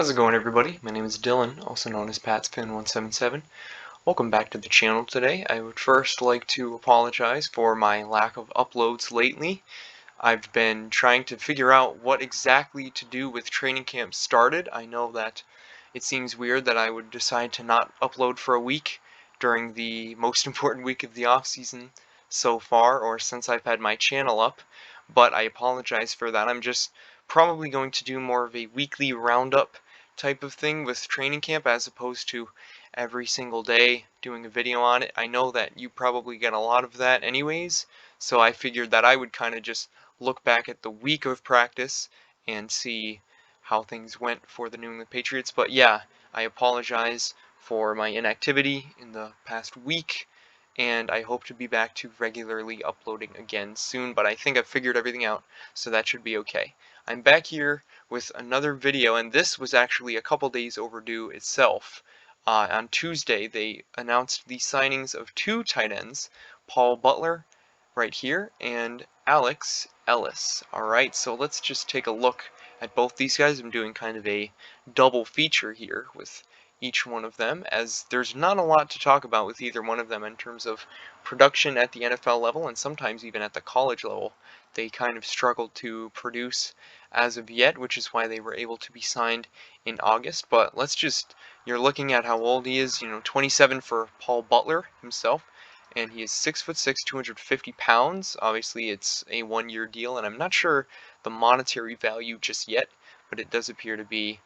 How's it going, everybody? My name is Dylan, also known as PatsPin177. Welcome back to the channel today. I would first like to apologize for my lack of uploads lately. I've been trying to figure out what exactly to do with training camp started. I know that it seems weird that I would decide to not upload for a week during the most important week of the off-season so far, or since I've had my channel up, but I apologize for that. I'm just probably going to do more of a weekly roundup type of thing with training camp as opposed to every single day doing a video on it. I know that you probably get a lot of that anyways, so I figured that I would kind of just look back at the week of practice and see how things went for the New England Patriots. But yeah, I apologize for my inactivity in the past week, and I hope to be back to regularly uploading again soon, but I think I've figured everything out, so that should be okay. I'm back here with another video, and this was actually a couple days overdue itself. On Tuesday, they announced the signings of two tight ends, Paul Butler, right here, and Ellis. Alright, so let's just take a look at both these guys. I'm doing kind of a double feature here with each one of them, as there's not a lot to talk about with either one of them in terms of production at the NFL level, and sometimes even at the college level. They kind of struggled to produce as of yet, which is why they were able to be signed in August. But you're looking at how old he is, 27 for Paul Butler himself, and he is 6'6", 250 pounds. Obviously, it's a one-year deal, and I'm not sure the monetary value just yet, but it does appear to be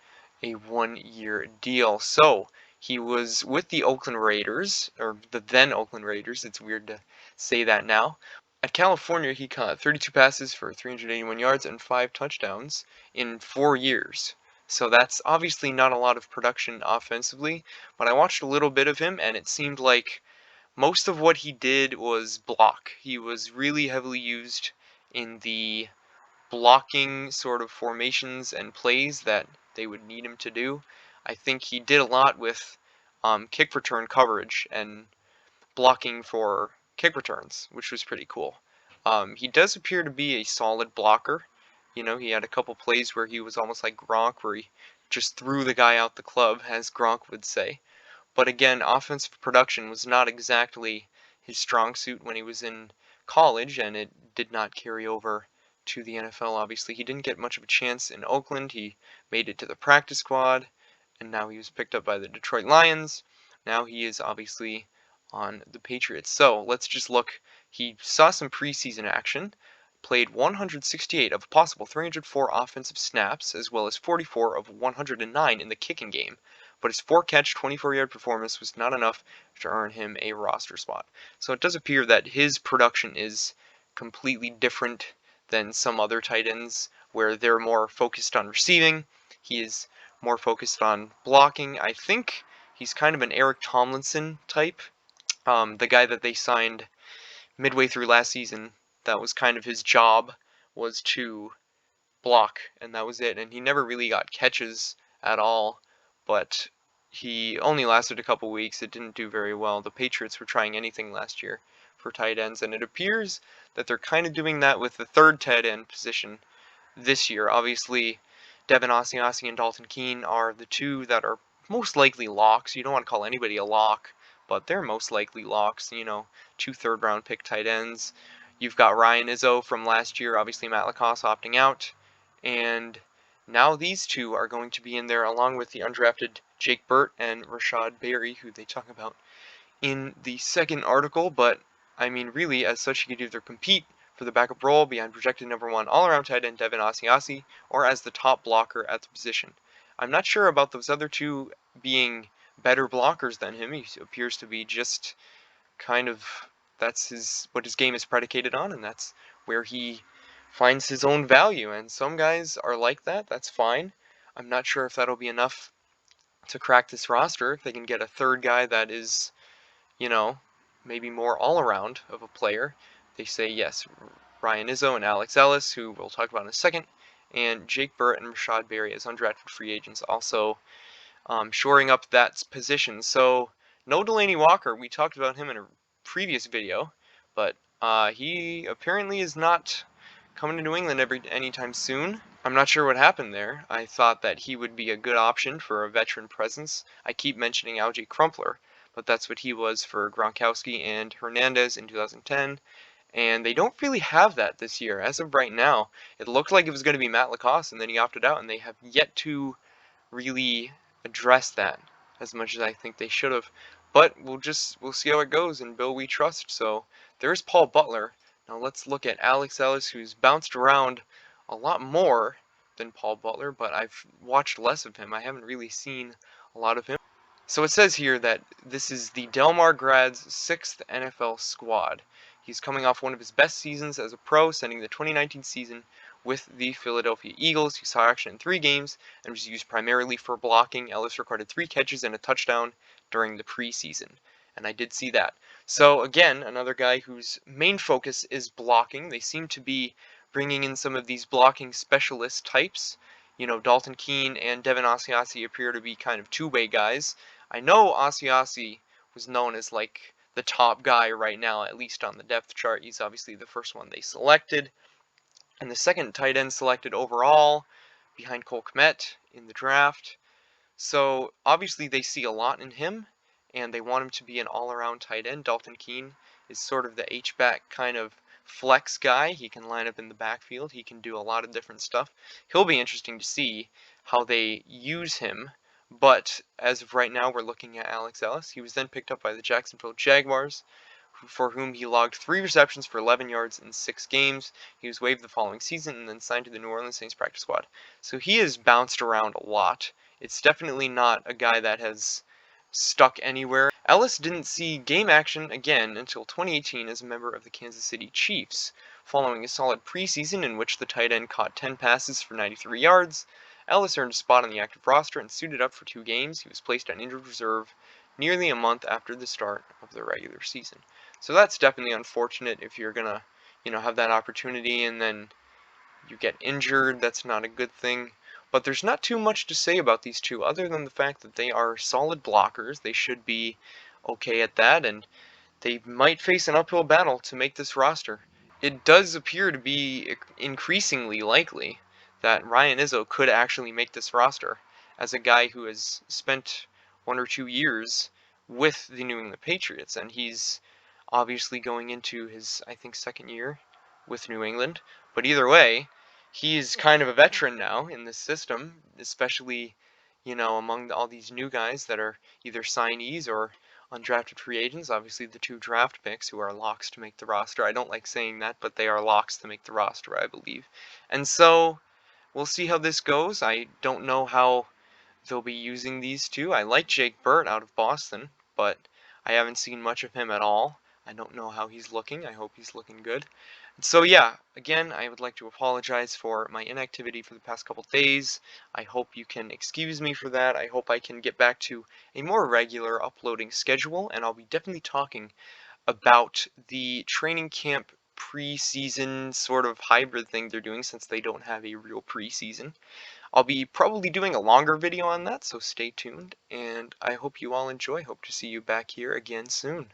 a one-year deal. So he was with the Oakland Raiders, or the then Oakland Raiders. It's weird to say that now. At California, he caught 32 passes for 381 yards and 5 touchdowns in 4 years. So that's obviously not a lot of production offensively, but I watched a little bit of him, and it seemed like most of what he did was block. He was really heavily used in the blocking sort of formations and plays that they would need him to do. I think he did a lot with kick return coverage and blocking for kick returns, which was pretty cool. He does appear to be a solid blocker. He had a couple plays where he was almost like Gronk, where he just threw the guy out the club, as Gronk would say. But again, offensive production was not exactly his strong suit when he was in college, and it did not carry over to the NFL. Obviously, he didn't get much of a chance in Oakland. He made it to the practice squad, and now he was picked up by the Detroit Lions. Now he is obviously on the Patriots. So let's just look. He saw some preseason action, played 168 of a possible 304 offensive snaps, as well as 44 of 109 in the kicking game. But his 4-catch, 24-yard performance was not enough to earn him a roster spot. So it does appear that his production is completely different than some other tight ends, where they're more focused on receiving. He is more focused on blocking. I think he's kind of an Eric Tomlinson type. The guy that they signed midway through last season, that was kind of his job, was to block, and that was it. And he never really got catches at all, but he only lasted a couple weeks. It didn't do very well. The Patriots were trying anything last year for tight ends, and it appears that they're kind of doing that with the third tight end position this year. Obviously, Devin Asiasi and Dalton Keene are the two that are most likely locks. You don't want to call anybody a lock, but they're most likely locks. 2 third-round pick tight ends. You've got Ryan Izzo from last year, obviously Matt Lacoste opting out, and now these two are going to be in there along with the undrafted Jake Burt and Rashad Berry, who they talk about in the second article. But I mean, really, as such, you could either compete for the backup role behind projected #1 all-around tight end Devin Asiasi, or as the top blocker at the position. I'm not sure about those other two being better blockers than him. He appears to be just kind of, that's what his game is predicated on, and that's where he finds his own value. And some guys are like that. That's fine. I'm not sure if that'll be enough to crack this roster, if they can get a third guy that is, maybe more all-around of a player. They say, yes, Ryan Izzo and Alex Ellis, who we'll talk about in a second, and Jake Burt and Rashad Berry as undrafted free agents, also shoring up that position. So no Delaney Walker. We talked about him in a previous video, but he apparently is not coming to New England anytime soon. I'm not sure what happened there. I thought that he would be a good option for a veteran presence. I keep mentioning Alge Crumpler, but that's what he was for Gronkowski and Hernandez in 2010. And they don't really have that this year. As of right now, it looked like it was going to be Matt Lacoste, and then he opted out, and they have yet to really address that as much as I think they should have. But we'll see how it goes, and Bill we trust. So there's Paul Butler. Now let's look at Alex Ellis, who's bounced around a lot more than Paul Butler, but I've watched less of him. I haven't really seen a lot of him. So it says here that this is the Delmar Grad's 6th NFL squad. He's coming off one of his best seasons as a pro, sending the 2019 season with the Philadelphia Eagles. He saw action in 3 games and was used primarily for blocking. Ellis recorded 3 catches and a touchdown during the preseason, and I did see that. So again, another guy whose main focus is blocking. They seem to be bringing in some of these blocking specialist types. You know, Dalton Keene and Devin Asiasi appear to be kind of two-way guys. I know Asiasi was known as like the top guy right now, at least on the depth chart. He's obviously the first one they selected, and the second tight end selected overall, behind Cole Kmet in the draft. So obviously they see a lot in him, and they want him to be an all-around tight end. Dalton Keene is sort of the H-back kind of flex guy. He can line up in the backfield. He can do a lot of different stuff. He'll be interesting to see how they use him. But as of right now, we're looking at Alex Ellis. He was then picked up by the Jacksonville Jaguars, for whom he logged 3 receptions for 11 yards in 6 games. He was waived the following season and then signed to the New Orleans Saints practice squad. So he has bounced around a lot. It's definitely not a guy that has stuck anywhere. Ellis didn't see game action again until 2018 as a member of the Kansas City Chiefs, following a solid preseason in which the tight end caught 10 passes for 93 yards. Ellis earned a spot on the active roster and suited up for 2 games. He was placed on injured reserve nearly a month after the start of the regular season. So that's definitely unfortunate if you're gonna, have that opportunity and then you get injured. That's not a good thing. But there's not too much to say about these two other than the fact that they are solid blockers. They should be okay at that, and they might face an uphill battle to make this roster. It does appear to be increasingly likely that Ryan Izzo could actually make this roster as a guy who has spent 1 or 2 years with the New England Patriots, and he's obviously going into his, I think, 2nd year with New England. But either way, he's kind of a veteran now in this system, especially, among all these new guys that are either signees or undrafted free agents. Obviously, the 2 draft picks who are locks to make the roster. I don't like saying that, but they are locks to make the roster, I believe. And so, we'll see how this goes. I don't know how they'll be using these two. I like Jake Burt out of Boston, but I haven't seen much of him at all. I don't know how he's looking. I hope he's looking good. So yeah, again, I would like to apologize for my inactivity for the past couple days. I hope you can excuse me for that. I hope I can get back to a more regular uploading schedule, and I'll be definitely talking about the training camp preseason sort of hybrid thing they're doing since they don't have a real preseason. I'll be probably doing a longer video on that, so stay tuned, and I hope you all enjoy. Hope to see you back here again soon.